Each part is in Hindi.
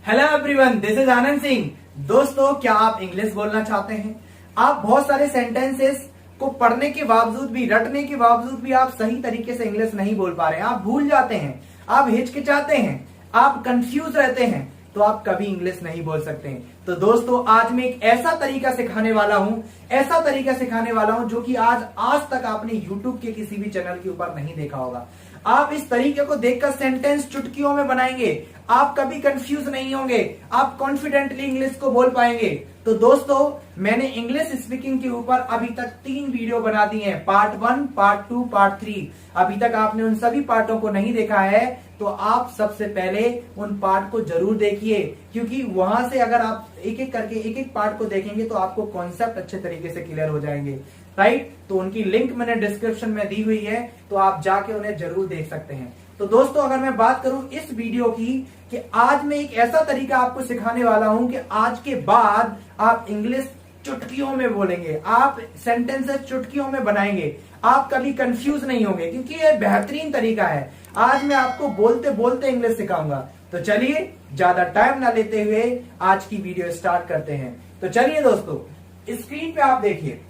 Hello everyone, this is Anand Singh. दोस्तों, क्या आप इंग्लिश बोलना चाहते हैं? आप बहुत सारे सेंटेंसेस को पढ़ने के बावजूद भी, रटने के बावजूद भी आप सही तरीके से इंग्लिश नहीं बोल पा रहे हैं, आप भूल जाते हैं, आप हिचकिचाते हैं, आप कंफ्यूज रहते हैं, तो आप कभी इंग्लिश नहीं बोल सकते हैं। तो दोस्तों, आज मैं एक ऐसा तरीका सिखाने वाला हूं, जो कि आज तक आपने यूट्यूब के किसी भी चैनल के ऊपर नहीं देखा होगा। आप इस तरीके को देखकर सेंटेंस चुटकियों में बनाएंगे, आप कभी कंफ्यूज नहीं होंगे, आप कॉन्फिडेंटली इंग्लिश को बोल पाएंगे। तो दोस्तों, मैंने इंग्लिश स्पीकिंग के ऊपर अभी तक 3 वीडियो बना दी हैं, पार्ट 1, पार्ट 2, पार्ट 3। अभी तक आपने उन सभी पार्टों को नहीं देखा है तो आप सबसे पहले उन पार्ट को जरूर देखिए, क्योंकि वहां से अगर आप एक एक करके एक एक पार्ट को देखेंगे तो आपको कॉन्सेप्ट अच्छे तरीके से क्लियर हो जाएंगे, राइट। तो उनकी लिंक मैंने डिस्क्रिप्शन में दी हुई है, तो आप जाके उन्हें जरूर देख सकते हैं। तो दोस्तों, अगर मैं बात करूं इस वीडियो की कि आज मैं एक ऐसा तरीका आपको सिखाने वाला हूं कि आज के बाद आप इंग्लिश चुटकियों में बोलेंगे, आप सेंटेंसेस चुटकियों में बनाएंगे, आप कभी कंफ्यूज नहीं होंगे, क्योंकि ये बेहतरीन तरीका है। आज मैं आपको बोलते बोलते इंग्लिश सिखाऊंगा। तो चलिए, ज्यादा टाइम ना लेते हुए आज की वीडियो स्टार्ट करते हैं। तो चलिए दोस्तों, स्क्रीन पे आप देखिए,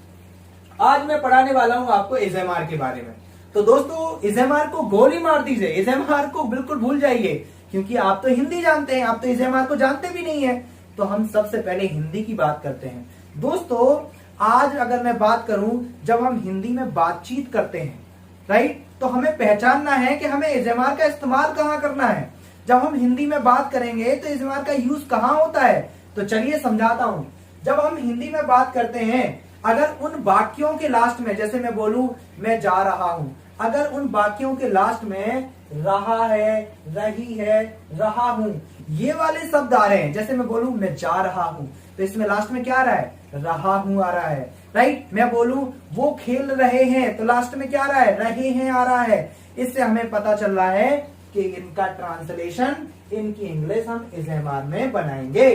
आज मैं पढ़ाने वाला हूं आपको एसएमआर के बारे में। तो दोस्तों, एसएमआर को गोली मार दीजिए, एसएमआर को बिल्कुल भूल जाइए, क्योंकि आप तो हिंदी जानते हैं, आप तो एसएमआर को जानते भी नहीं है। तो हम सबसे पहले हिंदी की बात करते हैं। दोस्तों, आज अगर मैं बात करूं, जब हम हिंदी में बातचीत करते हैं, राइट, तो हमें पहचानना है कि हमें एसएमआर का इस्तेमाल कहां करना है। जब हम हिंदी में बात करेंगे तो एसएमआर का यूज कहां होता है, तो चलिए समझाता हूं। जब हम हिंदी में बात करते हैं, अगर उन वाक्यों के लास्ट में, जैसे मैं बोलूं मैं जा रहा हूं, अगर उन वाक्यों के लास्ट में रहा है, रही है, रहा हूं, ये वाले शब्द आ रहे हैं, जैसे मैं बोलूं मैं जा रहा हूं, तो इसमें लास्ट में क्या आ रहा है? रहा हूं आ रहा है, राइट। मैं बोलूं वो खेल रहे हैं, तो लास्ट में क्या आ रहा है? रहे हैं आ रहा है। इससे हमें पता चल रहा है कि इनका ट्रांसलेशन, इनकी इंग्लिश हम एसएमआर में बनाएंगे।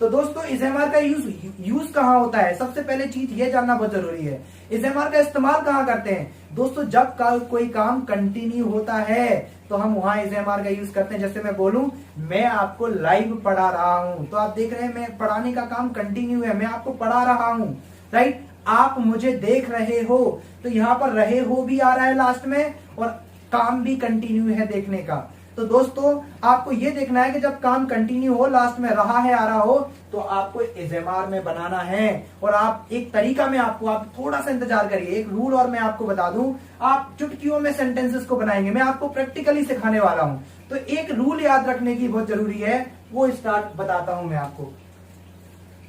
तो दोस्तों, एसएमआर का यूज कहां होता है? सबसे पहले चीज ये जानना बहुत जरूरी है, एसएमआर का इस्तेमाल कहां करते हैं? दोस्तों, जब कोई काम कंटिन्यू होता है तो हम वहां एसएमआर का यूज करते हैं। जैसे मैं बोलूं मैं आपको लाइव पढ़ा रहा हूं, तो आप देख रहे हैं मैं पढ़ाने का काम कंटिन्यू है, मैं आपको पढ़ा रहा हूं, राइट। आप मुझे देख रहे हो, तो यहां पर रहे हो भी आ रहा है लास्ट में, और काम भी कंटिन्यू है देखने का। तो दोस्तों, आपको ये देखना है कि जब काम कंटिन्यू हो, लास्ट में रहा है आ रहा हो, तो आपको एसएमआर में बनाना है। और आप एक तरीका में आप थोड़ा सा इंतजार करिए, एक रूल और मैं आपको बता दूं, आप चुटकियों में सेंटेंसेस को बनाएंगे, मैं आपको प्रैक्टिकली सिखाने वाला हूं। तो एक रूल याद रखने की बहुत जरूरी है, वो स्टार्ट बताता हूं मैं आपको।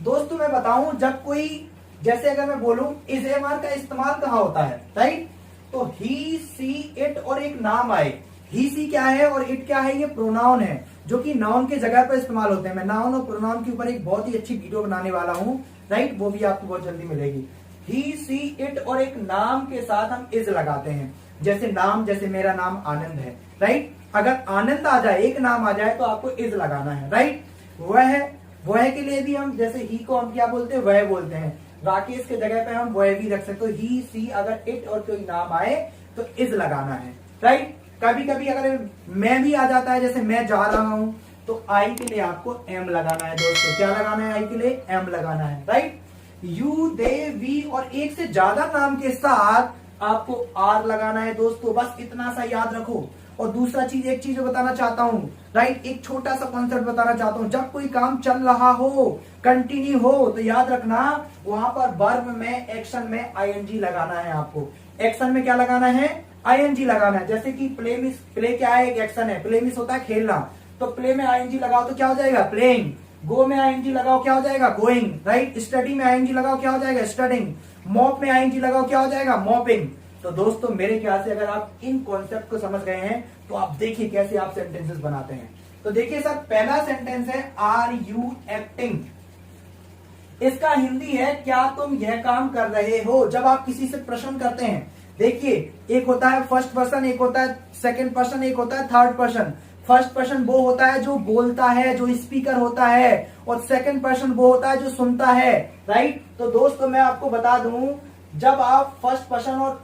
दोस्तों, मैं बताऊं, जब कोई, जैसे अगर मैं बोलूं एसएमआर का इस्तेमाल कहां होता है, राइट, तो ही, सी, इट और एक नाम आए। ही, सी क्या है और इट क्या है? ये प्रोनाउन है, जो कि नाउन के जगह पर इस्तेमाल होते हैं। मैं नाउन और प्रोनाउन के ऊपर एक बहुत ही अच्छी वीडियो बनाने वाला हूं, राइट, वो भी आपको बहुत जल्दी मिलेगी। ही, सी, इट और एक नाम के साथ हम इज लगाते हैं। जैसे नाम, जैसे मेरा नाम आनंद है, राइट, अगर आनंद आ जाए, एक नाम आ जाए, तो आपको इज लगाना है, राइट। वह के लिए भी हम, जैसे ही को हम क्या बोलते हैं? वह बोलते हैं। राकेश के जगह पे हम वह भी रख सकते हो। ही, सी, अगर इट और कोई नाम आए तो इज लगाना है, राइट। कभी कभी अगर मैं भी आ जाता है, जैसे मैं जा रहा हूं, तो आई के लिए आपको एम लगाना है। दोस्तों, क्या लगाना है? आई के लिए एम लगाना है, राइट। यू, दे, वी और एक से ज्यादा नाम के साथ आपको आर लगाना है। दोस्तों, बस इतना सा याद रखो। और दूसरा चीज, एक चीज बताना चाहता हूं, राइट, एक छोटा सा कॉन्सेप्ट बताना चाहता हूं। जब कोई काम चल रहा हो, कंटिन्यू हो, तो याद रखना वहां पर वर्ब में, एक्शन में आईएनजी लगाना है आपको। एक्शन में क्या लगाना है? आईएनजी लगाना है। जैसे कि प्ले मिस, प्ले क्या है? एक एक्शन है, प्ले मिस होता है खेलना, तो प्ले में आईएनजी लगाओ तो क्या हो जाएगा? प्लेइंग। गो में आईएनजी लगाओ, क्या हो जाएगा? Going, right. स्टडी में आईएनजी लगाओ, क्या हो जाएगा? स्टडिंग। मॉप में आईएनजी लगाओ, क्या हो जाएगा? मॉपिंग। तो दोस्तों, मेरे ख्याल से अगर आप इन कॉन्सेप्ट को समझ गए हैं, तो आप देखिए कैसे आप सेंटेंसेस बनाते हैं। तो देखिए सर, पहला सेंटेंस है आर यू एक्टिंग। इसका हिंदी है क्या तुम यह काम कर रहे हो। जब आप किसी से प्रश्न करते हैं, देखिए, एक होता है फर्स्ट पर्सन, एक होता है सेकंड पर्सन, एक होता है थर्ड पर्सन। फर्स्ट पर्सन वो होता है जो बोलता है, जो स्पीकर होता है, और सेकंड पर्सन वो होता है जो सुनता है, राइट। तो दोस्तों, मैं आपको बता दूं, जब आप फर्स्ट पर्सन और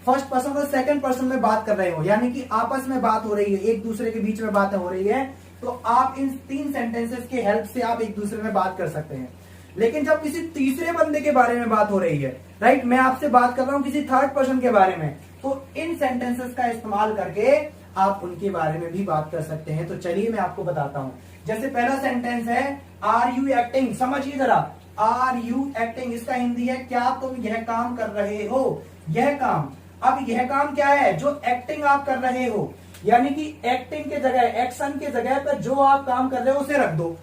फर्स्ट पर्सन और सेकंड पर्सन में बात कर रहे हो, यानी कि आपस में बात हो रही है, एक दूसरे के बीच में बातें हो रही है, तो आप इन 3 सेंटेंसेस के हेल्प से आप एक दूसरे में बात कर सकते हैं। लेकिन जब किसी तीसरे बंदे के बारे में बात हो रही है, राइट, मैं आपसे बात कर रहा हूं किसी थर्ड पर्सन के बारे में, तो इन सेंटेंसेस का इस्तेमाल करके आप उनके बारे में भी बात कर सकते हैं। तो चलिए मैं आपको बताता हूं। जैसे पहला सेंटेंस है आर यू एक्टिंग, समझिए जरा, आर यू एक्टिंग, इसका हिंदी है क्या तुम यह काम कर रहे हो, यह काम। अब यह काम क्या है, जो एक्टिंग आप कर रहे हो, यानी कि एक्टिंग के जगह, एक्शन के जगह पर जो आप काम कर रहे हो उसे रख दो।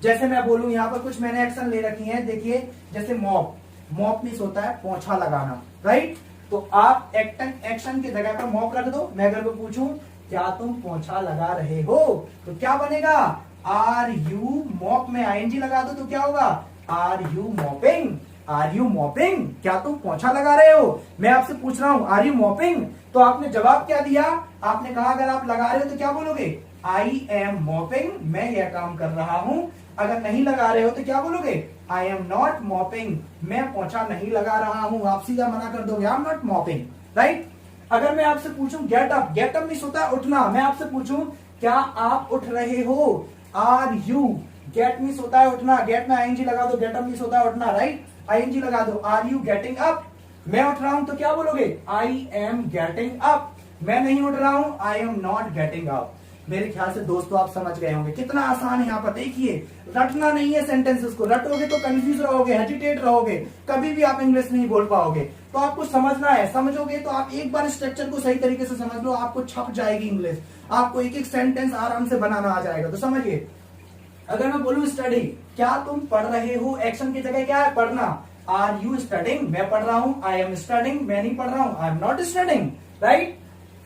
जैसे मैं बोलूं यहां पर कुछ मैंने एक्शन ले रखी है, देखिए जैसे मॉप, मॉप मीन्स होता है पोंछा लगाना, राइट। तो आप एक्शन के जगह पर मॉप रख दो। मैं अगर पूछूं क्या तुम पोंछा लगा रहे हो, तो क्या बनेगा, आर यू, मॉप में आईएनजी लगा दो तो क्या होगा, are you mopping, are you mopping, क्या तुम पोंछा लगा रहे हो। मैं आपसे पूछ रहा हूं आर यू मॉपिंग, तो आपने जवाब क्या दिया, आपने कहा अगर आप लगा रहे हो तो क्या बोलोगे, आई एम मॉपिंग, मैं यह काम कर रहा हूं। अगर नहीं लगा रहे हो तो क्या बोलोगे, आई एम नॉट मॉपिंग, मैं पोंछा नहीं लगा रहा हूं। आप सीधा मना कर दोगे, आई एम नॉट मॉपिंग, राइट। अगर मैं आपसे पूछूं get up, get up means होता है उठना, मैं आपसे पूछूं क्या आप उठ रहे हो, आर यू, गेट मीन्स होता है उठना, गेट में आईएनजी लगा दो, गेट अप मीन्स होता है उठना, राइट, आईएनजी लगा दो, आर यू गेटिंग अप, मैं उठ रहा हूं तो क्या बोलोगे, आई एम गेटिंग अप, मैं नहीं उठ रहा हूं, आई एम नॉट गेटिंग अप। मेरे ख्याल से दोस्तों आप समझ गए होंगे कितना आसान है। यहाँ पर देखिए, रटना नहीं है सेंटेंसेस को, रटोगे तो कंफ्यूज रहोगे, हेजिटेट रहोगे, कभी भी आप इंग्लिश नहीं बोल पाओगे। तो आपको समझना है, समझोगे तो आप एक बार स्ट्रक्चर को सही तरीके से समझ लो, आपको छप जाएगी इंग्लिश, आपको एक एक सेंटेंस आराम से बनाना आ जाएगा। तो समझिए, अगर मैं बोलूं स्टडी, क्या तुम पढ़ रहे हो, एक्शन की जगह क्या है, पढ़ना, आर यू स्टडिंग, मैं पढ़ रहा हूं, आई एम स्टडिंग, मैं नहीं पढ़ रहा हूं, आई एम नॉट स्टडिंग, राइट।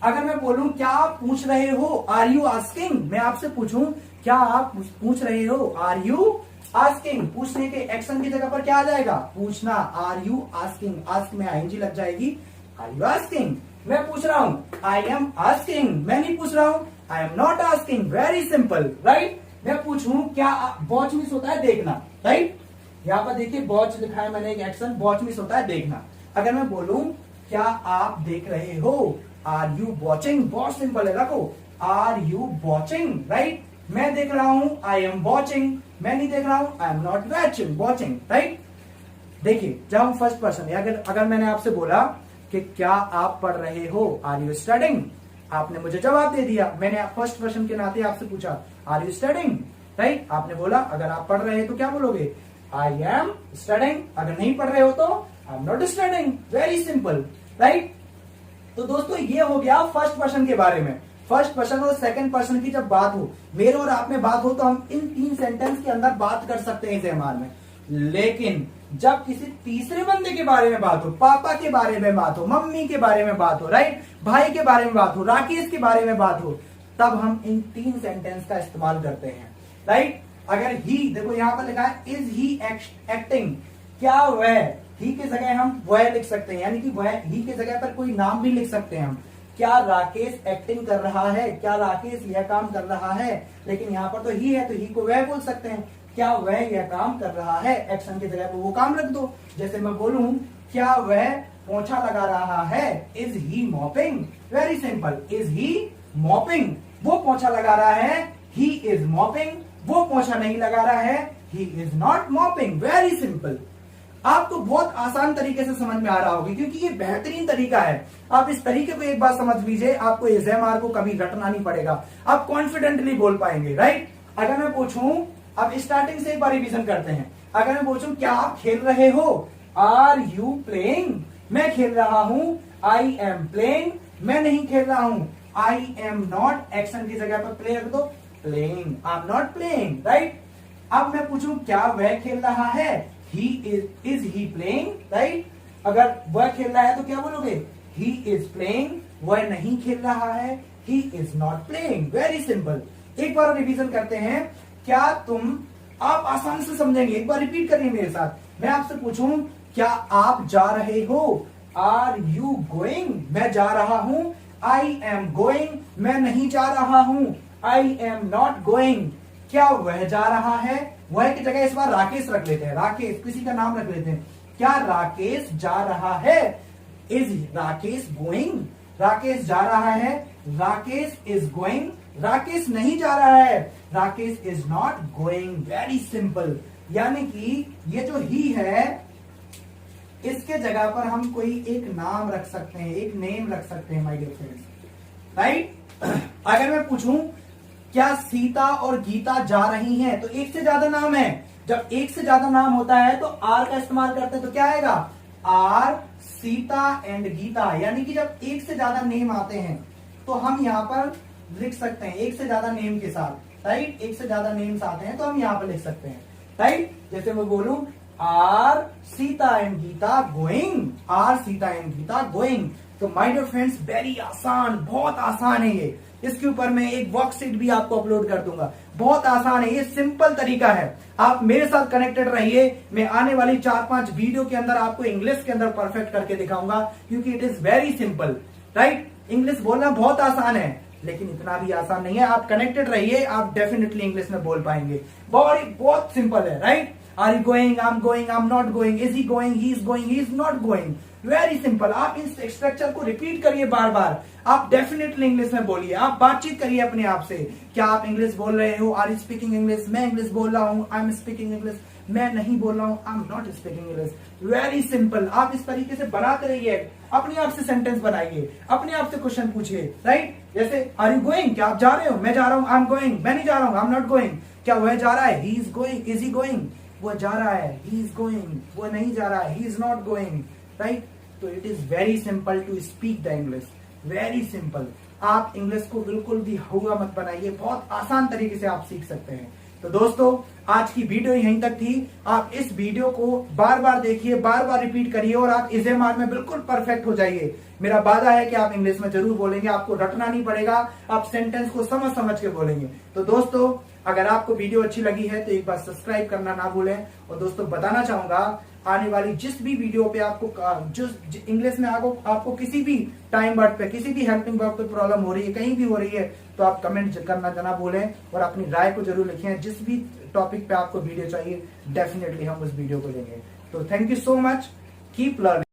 अगर मैं बोलूं क्या आप पूछ रहे हो, आर यू आस्किंग, मैं आपसे पूछूं क्या आप पूछ रहे हो, आर यू आस्किंग, पूछने के एक्शन की जगह पर क्या आ जाएगा, पूछना, आर यू आस्किंग, आस्क में आईएनजी लग जाएगी, आर यू आस्किंग, मैं पूछ रहा हूं, आई एम आस्किंग, मैं नहीं पूछ रहा हूं, आई am not asking, very simple, right. मैं पूछूं क्या, वॉच मीन्स होता है देखना, राइट, यहाँ पर देखिए वॉच लिखा है मैंने एक एक्शन, वॉच मीन्स होता है देखना। अगर मैं बोलूं क्या आप देख रहे हो, आर यू वॉचिंग, बहुत सिंपल है, रखो, आर यू वॉचिंग, राइट, मैं देख रहा हूं, आई एम वॉचिंग, मैं नहीं देख रहा हूं, आई एम नॉट वॉचिंग, राइट। देखिए जब हम फर्स्ट पर्सन, अगर मैंने आपसे बोला कि क्या आप पढ़ रहे हो, आर यू स्टडिंग, आपने मुझे जवाब दे दिया, मैंने फर्स्ट पर्सन के नाते आपसे पूछा आर यू स्टडिंग, राइट, आपने बोला अगर आप पढ़ रहे हैं तो क्या बोलोगे, आई एम स्टडिंग, अगर नहीं पढ़ रहे हो तो आई am not studying, very simple, right. तो दोस्तों ये हो गया फर्स्ट पर्सन के बारे में। फर्स्ट पर्सन और सेकंड पर्सन की जब बात हो, मेरे और आप में बात हो, तो हम इन 3 सेंटेंस के अंदर बात कर सकते हैं इस्तेमाल में। लेकिन जब किसी तीसरे बंदे के बारे में बात हो, पापा के बारे में बात हो, मम्मी के बारे में बात हो, राइट, भाई के बारे में बात हो, राकेश के बारे में बात हो, तब हम इन 3 सेंटेंस का इस्तेमाल करते हैं, राइट। अगर ही, देखो यहां पर लिखा है इज ही एक्टिंग, क्या वह, ही की जगह हम वह लिख सकते हैं, यानी कि वह, ही की जगह पर कोई नाम भी लिख सकते हैं हम। क्या राकेश एक्टिंग कर रहा है, क्या राकेश यह काम कर रहा है, लेकिन यहाँ पर तो ही है तो ही को वह बोल सकते हैं। क्या वह यह काम कर रहा है, एक्शन की जगह पर वो काम रख दो। जैसे मैं बोलूं क्या वह पोंछा लगा रहा है, is he mopping, very simple, is he mopping, वो पोंछा लगा रहा है, ही इज मॉपिंग, वो पोंछा नहीं लगा रहा है, he is not mopping, very simple. आपको बहुत आसान तरीके से समझ में आ रहा होगा, क्योंकि ये बेहतरीन तरीका है। आप इस तरीके को एक बार समझ लीजिए, आपको एसएमआर को कभी रटना नहीं पड़ेगा, आप कॉन्फिडेंटली बोल पाएंगे, राइट। अगर मैं पूछूं, अब स्टार्टिंग से एक बार रिवीजन करते हैं। अगर मैं पूछूं क्या आप खेल रहे हो, आर यू प्लेइंग, मैं खेल रहा हूं, आई एम प्लेइंग, मैं नहीं खेल रहा हूं, आई एम नॉट, एक्शन की जगह पर प्ले रख दो, playing, I am not playing, right. अब मैं पूछूं क्या वह खेल रहा है, he is he playing, right. अगर वह खेल रहा है तो क्या बोलोगे, ही इज प्लेइंग, वह नहीं खेल रहा है, he is not playing, very simple. एक बार रिवीजन करते हैं, क्या तुम, आप आसानी से समझेंगे, एक बार रिपीट करिए मेरे साथ। मैं आपसे पूछूं क्या आप जा रहे हो, आर यू गोइंग, मैं जा रहा हूं, आई एम गोइंग, मैं नहीं जा रहा हूं, आई एम नॉट गोइंग। क्या वह जा रहा है, वह की जगह इस बार राकेश रख लेते हैं, राकेश, किसी का नाम रख लेते हैं। क्या राकेश जा रहा है, इज राकेश गोइंग, राकेश जा रहा है, राकेश इज गोइंग, राकेश नहीं जा रहा है, Rakesh is not going. Very simple. यानी कि ये जो ही है इसके जगह पर हम कोई एक नाम रख सकते हैं, एक नेम रख सकते हैं माय डियर फ्रेंड्स, राइट। अगर मैं पूछूं क्या सीता और गीता जा रही हैं, तो एक से ज्यादा नाम है। जब एक से ज्यादा नाम होता है तो आर का इस्तेमाल करते हैं, तो क्या आएगा, आर सीता एंड गीता। यानी कि जब एक से ज्यादा नेम आते हैं तो हम यहां पर लिख सकते हैं एक से ज्यादा नेम के साथ, राइट। एक से ज्यादा नेम्स आते हैं तो हम यहां पर लिख सकते हैं, राइट। जैसे मैं बोलूं are Sita and Gita going, are Sita and Gita going. तो माय डियर फ्रेंड्स वेरी आसान, बहुत आसान है ये। इसके ऊपर मैं एक वर्कशीट भी आपको अपलोड कर दूंगा। बहुत आसान है, ये सिंपल तरीका है। आप मेरे साथ कनेक्टेड रहिए। मैं आने वाली 4-5 वीडियो के अंदर आपको इंग्लिश के अंदर परफेक्ट करके दिखाऊंगा, क्योंकि it is very simple, right. English बोलना बहुत आसान है, लेकिन इतना भी आसान नहीं है। आप कनेक्टेड रहिए, आप डेफिनेटली इंग्लिश में बोल पाएंगे। बहुत सिंपल है, right. Are you going, I am going, I am not going, is he going, he is going, he is not going. Very simple. आप इस स्ट्रक्चर को रिपीट करिए बार बार, आप डेफिनेटली इंग्लिश में बोलिए। आप बातचीत करिए अपने आप से, क्या आप इंग्लिश बोल रहे हो, आर यू स्पीकिंग इंग्लिश, मैं इंग्लिश बोल रहा हूँ, आई एम स्पीकिंग इंग्लिश, मैं नहीं बोल रहा हूँ, आई am not speaking English. Very simple. आप इस तरीके से बनाते रहिए, अपने आप से सेंटेंस बनाइए, अपने आप से क्वेश्चन पूछिए, राइट। जैसे आर यू गोइंग, क्या आप जा रहे हो, मैं जा रहा हूँ, आई एम गोइंग, मैं नहीं जा रहा हूँ, आई एम नॉट गोइंग। क्या वह जा रहा है, he is going, is he going, वो जा रहा है, ही इज गोइंग, वो नहीं जा रहा है, he is not going, right. तो it is very simple to speak the English, very simple. आप इंग्लिश को बिल्कुल भी हुआ मत बनाइए, बहुत आसान तरीके से आप सीख सकते हैं। तो दोस्तों आज की वीडियो यहीं तक थी। आप इस वीडियो को बार बार देखिए, बार बार रिपीट करिए और आप इज़ेमार में बिल्कुल परफेक्ट हो जाइए। मेरा वादा है कि आप इंग्लिश में जरूर बोलेंगे, आपको रटना नहीं पड़ेगा, आप सेंटेंस को समझ समझ के बोलेंगे। तो दोस्तों अगर आपको वीडियो अच्छी लगी है तो एक बार सब्सक्राइब करना ना भूलें। और दोस्तों बताना चाहूंगा आने वाली जिस भी वीडियो पे आपको जो इंग्लिश में आपको किसी भी टाइम वर्ड पे, किसी भी हेल्पिंग वर्ब पे प्रॉब्लम हो रही है, कहीं भी हो रही है, तो आप कमेंट करना ना भूलें और अपनी राय को जरूर लिखें। जिस भी टॉपिक पे आपको वीडियो चाहिए डेफिनेटली हम उस वीडियो को लेंगे। तो thank you so much, keep learning.